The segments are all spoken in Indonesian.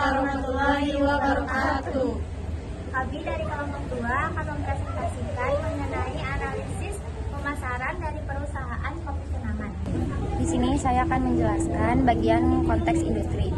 warahmatullahi wabarakatuh. Kami dari kelompok 2 akan mempresentasikan mengenai analisis pemasaran dari perusahaan Kopi Kenangan. Di sini saya akan menjelaskan bagian konteks industri.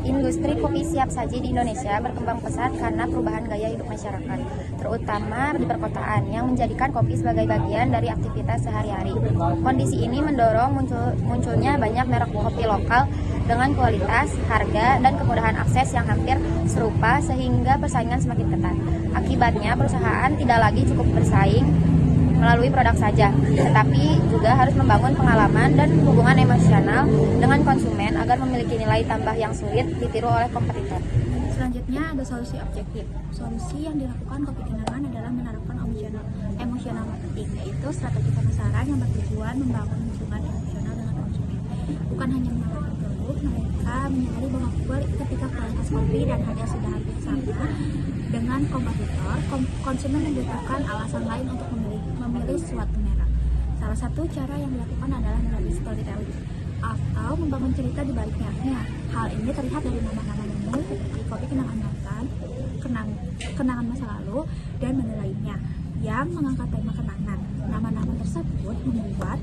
Industri kopi siap saji di Indonesia berkembang pesat karena perubahan gaya hidup masyarakat, terutama di perkotaan yang menjadikan kopi sebagai bagian dari aktivitas sehari-hari. Kondisi ini mendorong munculnya banyak merek kopi lokal dengan kualitas, harga, dan kemudahan akses yang hampir serupa sehingga persaingan semakin ketat. Akibatnya perusahaan tidak lagi cukup bersaing melalui produk saja, tetapi juga harus membangun pengalaman dan hubungan emosional dengan konsumen agar memiliki nilai tambah yang sulit ditiru oleh kompetitor. Selanjutnya ada solusi objektif. Solusi yang dilakukan Kopi Kenangan adalah menerapkan emosional marketing, yaitu strategi pemasaran yang bertujuan membangun hubungan emosional dengan konsumen. Bukan hanya menawarkan produk, mereka menyadari bahwa ketika kualitas kopi dan harga sudah hampir sama dengan kompetitor, konsumen membutuhkan alasan lain untuk memilih suatu merek. Salah satu cara yang dilakukan adalah melalui storytelling atau membangun cerita di balik mereknya. Hal ini terlihat dari nama-nama menu seperti Kopi Kenangan Mantan, Kenangan Masa Lalu, dan menu lainnya yang mengangkat tema kenangan. Nama-nama tersebut membuat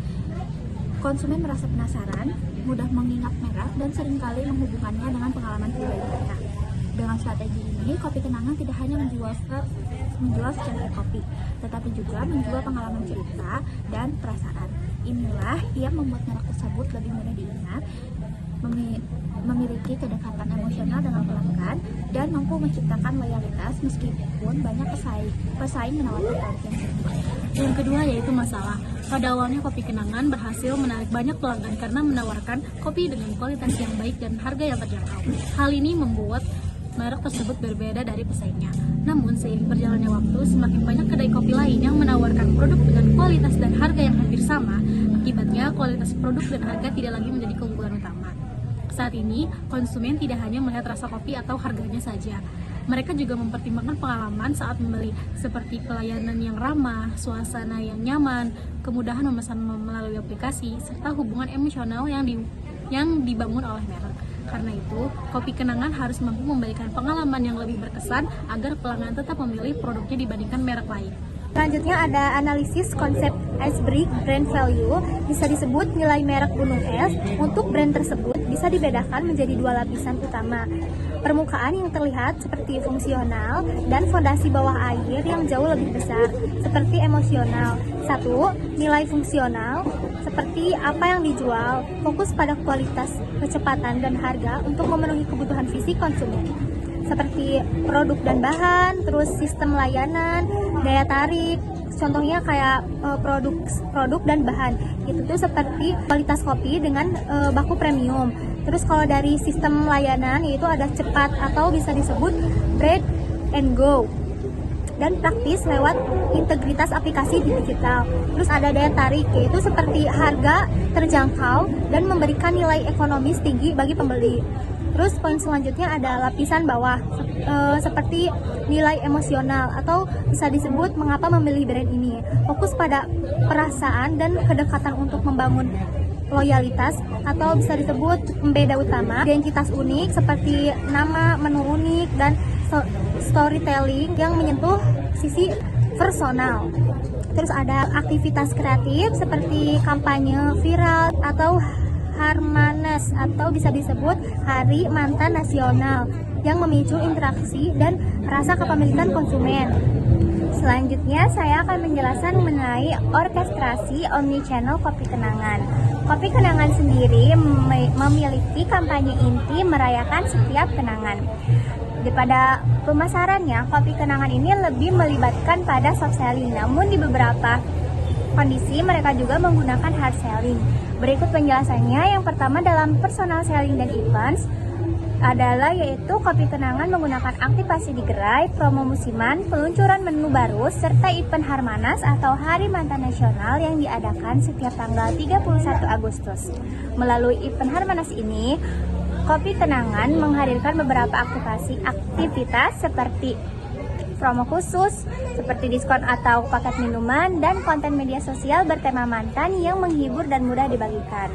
konsumen merasa penasaran, mudah mengingat merek, dan seringkali menghubungkannya dengan pengalaman pribadi mereka. Dengan strategi ini, Kopi Kenangan tidak hanya menjual secangkir kopi, tetapi juga menjual pengalaman cerita dan perasaan. Inilah yang membuat merek tersebut lebih mudah diingat, memiliki kedekatan emosional dengan pelanggan, dan mampu menciptakan loyalitas meskipun banyak pesaing menawarkan produk yang sama. Yang kedua yaitu masalah. Pada awalnya Kopi Kenangan berhasil menarik banyak pelanggan karena menawarkan kopi dengan kualitas yang baik dan harga yang terjangkau. Hal ini membuat merek tersebut berbeda dari pesaingnya. Namun seiring berjalannya waktu, semakin banyak kedai kopi lain yang menawarkan produk dengan kualitas dan harga yang hampir sama. Akibatnya kualitas produk dan harga tidak lagi menjadi keunggulan utama. Saat ini, konsumen tidak hanya melihat rasa kopi atau harganya saja. Mereka juga mempertimbangkan pengalaman saat membeli, seperti pelayanan yang ramah, suasana yang nyaman, kemudahan memesan melalui aplikasi, serta hubungan emosional yang dibangun oleh merek. Karena itu, Kopi Kenangan harus mampu memberikan pengalaman yang lebih berkesan agar pelanggan tetap memilih produknya dibandingkan merek lain. Selanjutnya ada analisis konsep Iceberg Brand Value. Bisa disebut nilai merek gunung es. Untuk brand tersebut bisa dibedakan menjadi dua lapisan utama. Permukaan yang terlihat seperti fungsional dan fondasi bawah air yang jauh lebih besar seperti emosional. 1. Nilai fungsional seperti apa yang dijual, fokus pada kualitas, kecepatan, dan harga untuk memenuhi kebutuhan fisik konsumen seperti produk dan bahan, terus sistem layanan, daya tarik. Contohnya kayak produk dan bahan. Itu tuh seperti kualitas kopi dengan baku premium. Terus kalau dari sistem layanan yaitu ada cepat atau bisa disebut bread and go, dan praktis lewat integritas aplikasi digital. Terus ada daya tarik, yaitu seperti harga terjangkau dan memberikan nilai ekonomis tinggi bagi pembeli. Terus poin selanjutnya ada lapisan bawah, seperti nilai emosional atau bisa disebut mengapa memilih brand ini. Fokus pada perasaan dan kedekatan untuk membangun loyalitas, atau bisa disebut pembeda utama, identitas unik seperti nama, menu unik, dan storytelling yang menyentuh sisi personal. Terus ada aktivitas kreatif seperti kampanye viral atau Harmanas, atau bisa disebut Hari Mantan Nasional yang memicu interaksi dan rasa kepemilikan konsumen. Selanjutnya saya akan menjelaskan mengenai orkestrasi omnichannel Kopi Kenangan. Kopi Kenangan sendiri memiliki kampanye inti merayakan setiap kenangan. Pada pemasarannya, Kopi Kenangan ini lebih melibatkan pada soft selling, namun di beberapa kondisi mereka juga menggunakan hard selling. Berikut penjelasannya. Yang pertama dalam personal selling dan events adalah yaitu Kopi Kenangan menggunakan aktivasi di gerai, promo musiman, peluncuran menu baru, serta event Harmanas atau Hari Mantan Nasional yang diadakan setiap tanggal 31 Agustus. Melalui event Harmanas ini, Kopi Kenangan menghadirkan beberapa aktivitas seperti promo khusus, seperti diskon atau paket minuman, dan konten media sosial bertema mantan yang menghibur dan mudah dibagikan.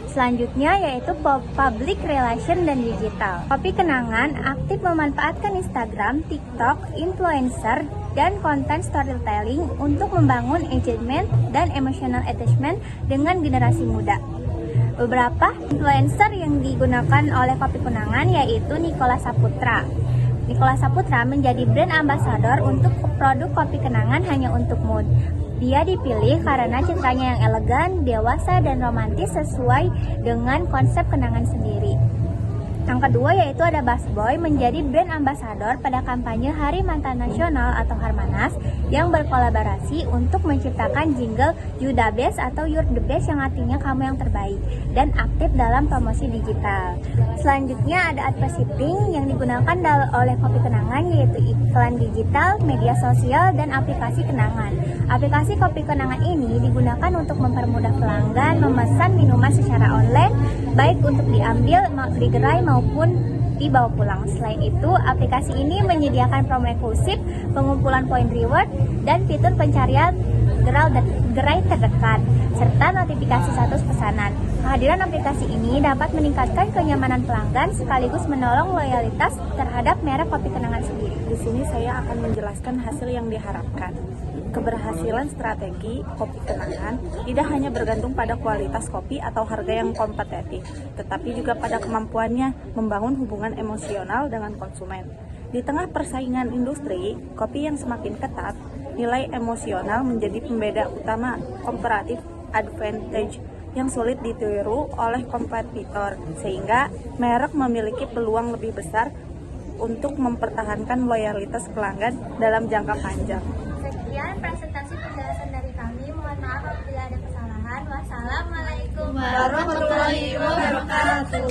Selanjutnya yaitu public relation dan digital. Kopi Kenangan aktif memanfaatkan Instagram, TikTok, influencer, dan konten storytelling untuk membangun engagement dan emotional attachment dengan generasi muda. Beberapa influencer yang digunakan oleh Kopi Kenangan yaitu Nicholas Saputra. Nicholas Saputra menjadi brand ambassador untuk produk Kopi Kenangan Hanya Untuk Mood. Dia dipilih karena citranya yang elegan, dewasa, dan romantis sesuai dengan konsep kenangan sendiri. Yang kedua yaitu ada Busboy menjadi brand ambassador pada kampanye Hari Mantan Nasional atau Harmanas yang berkolaborasi untuk menciptakan jingle You The Best atau You're The Best yang artinya kamu yang terbaik dan aktif dalam promosi digital. Selanjutnya ada advertising yang digunakan oleh Kopi Kenangan yaitu iklan digital, media sosial, dan aplikasi kenangan. Aplikasi Kopi Kenangan ini digunakan untuk mempermudah pelanggan memesan minuman secara online baik untuk diambil, digerai maupun dibawa pulang. Selain itu, aplikasi ini menyediakan promo eksklusif, pengumpulan poin reward, dan fitur pencarian gerai terdekat, serta notifikasi status pesanan. Kehadiran aplikasi ini dapat meningkatkan kenyamanan pelanggan sekaligus menolong loyalitas terhadap merek Kopi Kenangan sendiri. Di sini saya akan menjelaskan hasil yang diharapkan. Keberhasilan strategi Kopi Kenangan tidak hanya bergantung pada kualitas kopi atau harga yang kompetitif, tetapi juga pada kemampuannya membangun hubungan emosional dengan konsumen. Di tengah persaingan industri kopi yang semakin ketat, nilai emosional menjadi pembeda utama comparative advantage yang sulit ditiru oleh kompetitor, sehingga merek memiliki peluang lebih besar untuk mempertahankan loyalitas pelanggan dalam jangka panjang. Sekian presentasi penjelasan dari kami. Mohon maaf apabila ada kesalahan. Wassalamualaikum warahmatullahi wabarakatuh.